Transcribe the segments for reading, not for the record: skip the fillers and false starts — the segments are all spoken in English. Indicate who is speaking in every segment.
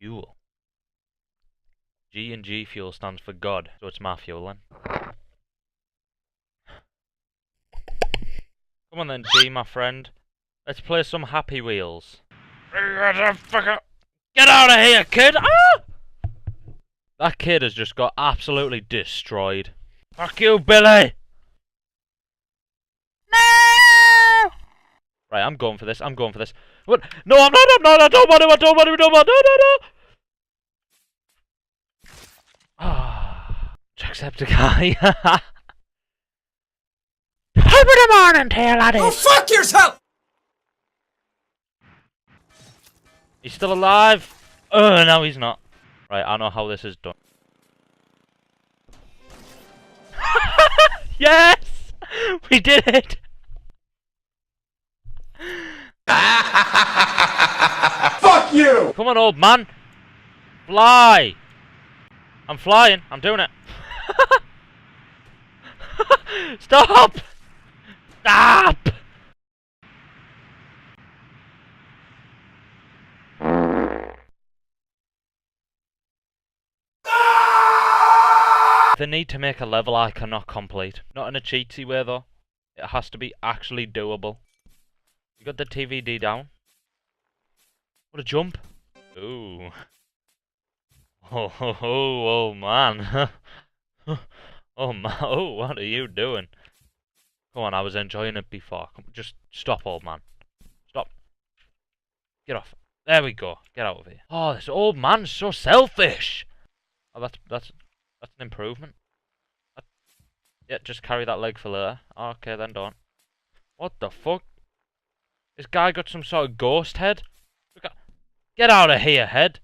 Speaker 1: Fuel. G and G fuel stands for God, so it's my fuel then. Come on then, G, my friend. Let's play some Happy Wheels. Get out of here, kid! Ah! That kid has just got absolutely destroyed. Fuck you, Billy! No! Right, I'm going for this. I'm going for this. What? No, I'm not. I'm not. I don't want to. I don't want to. No, no, no, no. Ah, Jacksepticeye. Top of the morning to you, laddie.
Speaker 2: Oh, fuck yourself!
Speaker 1: He's still alive. Oh, no, he's not. Right, I know how this is done. Yes! We did it!
Speaker 2: Fuck you!
Speaker 1: Come on, old man. Fly! I'm flying. I'm doing it. Stop! Stop! The need to make a level I cannot complete. Not in a cheaty way though. It has to be actually doable. You got the TVD down? What a jump! Ooh. Oh, oh man. Oh man. Oh, what are you doing? Come on, I was enjoying it before. Just stop, old man. Stop. Get off. There we go. Get out of here. Oh, this old man's so selfish. Oh, that's an improvement. Yeah, just carry that leg for later. Okay, then don't. What the fuck? This guy got some sort of ghost head? Get out of here, head!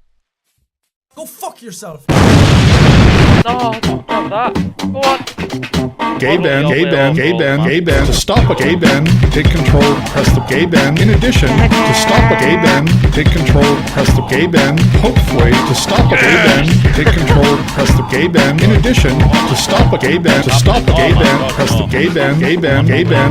Speaker 2: Go fuck yourself!
Speaker 1: No, don't do that. Go on.
Speaker 3: Gay ban, gay ban, gay ban, gay ban. To stop a gay ban, take control, press the gay ban. In addition, to stop a gay ban, take control, press the gay ban. Hopefully, to stop a gay ban, take control, press the gay ban. In addition, to stop a gay ban, press the gay ban, gay ban, gay ban.